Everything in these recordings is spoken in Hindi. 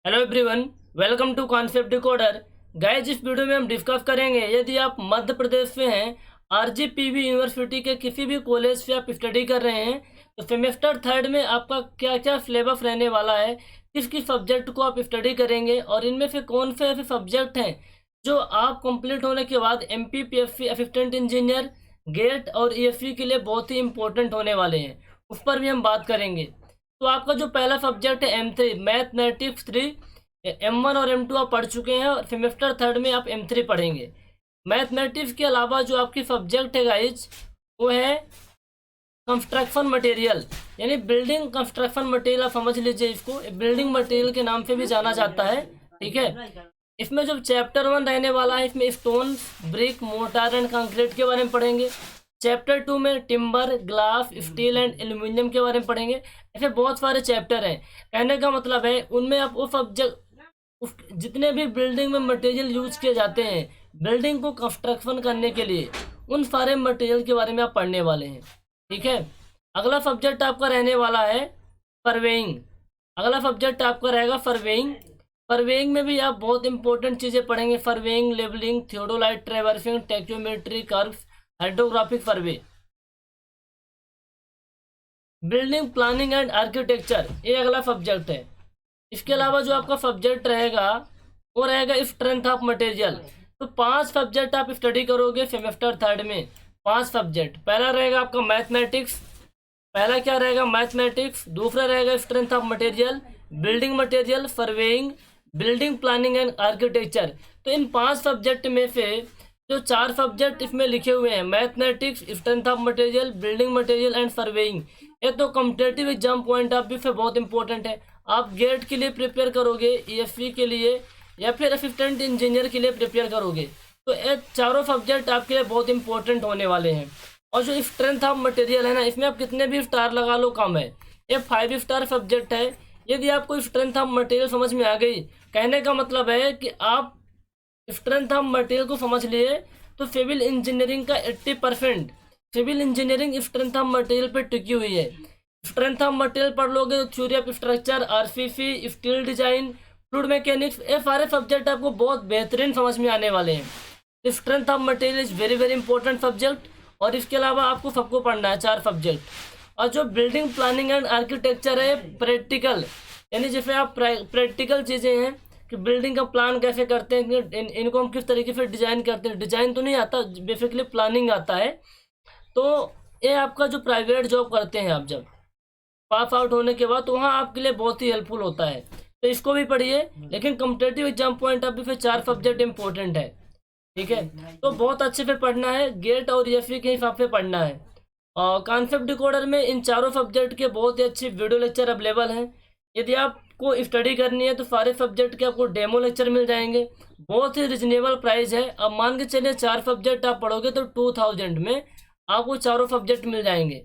Hello everyone, welcome to concept decoder. Guys, इस वीडियो में हम डिस्कस करेंगे यदि आप मध्य प्रदेश से हैं, आरजीपीवी यूनिवर्सिटी के किसी भी कॉलेज से आप स्टडी कर रहे हैं, तो सेमेस्टर थर्ड में आपका क्या क्या सिलेबस रहने वाला है, किस किस सब्जेक्ट को आप स्टडी करेंगे और इनमें से कौन से ऐसे सब्जेक्ट हैं जो आप कंप्लीट होने के बाद एमपीपीएससी असिस्टेंट इंजीनियर, गेट और ईएससी के लिए बहुत ही इंपॉर्टेंट होने वाले हैं, उस पर भी हम बात करेंगे। तो आपका जो पहला सब्जेक्ट है M3 मैथमेटिक्स 3, M1 और M2 आप पढ़ चुके हैं और सेमेस्टर थर्ड में आप M3 पढ़ेंगे। मैथमेटिक्स के अलावा जो आपकी सब्जेक्ट है गाइज, वो है कंस्ट्रक्शन मटेरियल, यानी बिल्डिंग कंस्ट्रक्शन मटेरियल। आप समझ लीजिए, इसको बिल्डिंग मटेरियल के नाम से भी जाना जाता है। ठीक है, इसमें जो चैप्टर 1 रहने वाला है, इसमें stone, brick, mortar and concrete के बारे में पढ़ेंगे। चैप्टर 2 में timber, glass, steel and aluminium के बारे में पढ़ेंगे। ऐसे बहुत सारे चैप्टर हैं। कहने का मतलब है उनमें आप वो सब्जेक्ट जितने भी बिल्डिंग में मटेरियल यूज किए जाते हैं बिल्डिंग को कंस्ट्रक्शन करने के लिए, उन सारे मटेरियल के बारे में आप पढ़ने वाले हैं। ठीक है, अगला सब्जेक्ट आपका रहने वाला है सर्वेइंग। अगला सब्जेक्ट आपका रहेगा सर्वेइंग। सर्वेइंग में भी आप बहुत इंपॉर्टेंट चीज़ें पढ़ेंगे। Surveying, labelling, theodolite traversing, tacheometry, curves, hydrographic survey, building planning and architecture, ये अगला सब्जेक्ट है। इसके अलावा जो आपका सब्जेक्ट रहेगा वो रहेगा स्ट्रेंथ ऑफ मटेरियल। तो 5 सब्जेक्ट आप स्टडी करोगे सेमेस्टर थर्ड में। 5 सब्जेक्ट। पहला रहेगा आपका मैथमेटिक्स। पहला क्या रहेगा? मैथमेटिक्स। दूसरा रहेगा strength of material, building material, surveying, building planning and architecture. तो इन 5 सब्जेक्ट में से जो 4 सब्जेक्ट इसमें लिखे हुए हैं, mathematics, strength of material, building material and surveying, ये तो competitive exam point of view से बहुत इंपॉर्टेंट है। आप गेट के लिए प्रिपेयर करोगे, ईएससी के लिए या फिर असिस्टेंट इंजीनियर के लिए प्रिपेयर करोगे, तो ये चारों सब्जेक्ट आपके लिए बहुत इंपॉर्टेंट होने वाले हैं। और जो स्ट्रेंथ ऑफ मटेरियल है ना, इसमें आप कितने भी स्टार लगा लो कम है। ये 5 स्टार सब्जेक्ट है। यदि आपको स्ट्रेंथ ऑफ मटेरियल समझ में आ गई, कहने का मतलब है कि आप स्ट्रेंथ ऑफ मटेरियल को समझ लिए, तो सिविल इंजीनियरिंग का 80% civil engineering strength of material पे टिकी हुई है। स्ट्रेंथ ऑफ मटेरियल पढ़ लोगे तो theory of structure, RCC, steel design, fluid mechanics, ये सारे सब्जेक्ट आपको बहुत बेहतरीन समझ में आने वाले हैं। Strength of material is very very important subject. और इसके अलावा आपको सबको पढ़ना है 4 सब्जेक्ट। और जो बिल्डिंग प्लानिंग एंड आर्किटेक्चर है, प्रैक्टिकल, यानी जैसे आप प्रैक्टिकल चीज़ें हैं कि बिल्डिंग का प्लान कैसे करते हैं, इनको हम किस तरीके से डिजाइन करते हैं। डिजाइन तो नहीं आता, बेसिकली प्लानिंग आता है। तो ये आपका जो प्राइवेट जॉब करते हैं आप जब पास आउट होने के बाद, तो वहाँ आपके लिए बहुत ही हेल्पफुल होता है। तो इसको भी पढ़िए, लेकिन competitive exam point of view से 4 सब्जेक्ट इंपॉर्टेंट है। ठीक है, तो बहुत अच्छे से पढ़ना है, गेट और ईएससी के हिसाब से पढ़ना है। और कॉन्सेप्ट डिकोडर में इन चारों सब्जेक्ट के बहुत ही अच्छे वीडियो लेक्चर अवेलेबल हैं। यदि आपको स्टडी करनी है तो सारे सब्जेक्ट के आपको डेमो लेक्चर मिल जाएंगे। बहुत ही रिजनेबल प्राइस है। अब मान के चलिए 4 सब्जेक्ट आप पढ़ोगे तो 2000 में आपको चारों सब्जेक्ट मिल जाएंगे।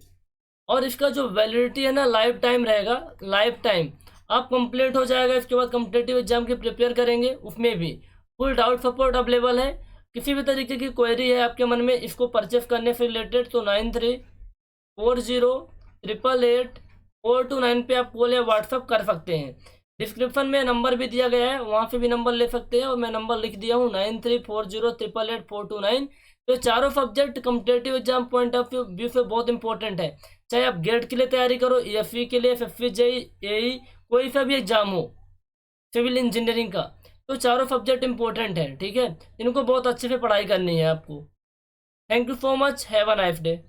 और इसका जो वैलिडिटी है ना, लाइफ टाइम रहेगा। लाइफ टाइम आप कंप्लीट हो जाएगा। इसके बाद कॉम्पिटिटिव एग्जाम की प्रिपेयर करेंगे, उसमें भी फुल डाउट सपोर्ट अवेलेबल है। किसी भी तरीके की क्वेरी है आपके मन में इसको परचेस करने से रिलेटेड, तो 9340888429 पे आप कॉल या व्हाट्सअप कर सकते हैं। डिस्क्रिप्शन में नंबर भी दिया गया है, वहाँ से भी नंबर ले सकते हैं। और मैं नंबर लिख दिया हूँ 9340888429। तो चारों subject competitive exam point of view से बहुत इंपॉर्टेंट है। चाहे आप गेट के लिए तैयारी करो, ईएससी के लिए, एसएससी, जेईई, एई, कोई सा भी एग्जाम हो सिविल इंजीनियरिंग का, तो चारों सब्जेक्ट इंपॉर्टेंट है। ठीक है, इनको बहुत अच्छे से पढ़ाई करनी है आपको। Thank you so much, have a nice day.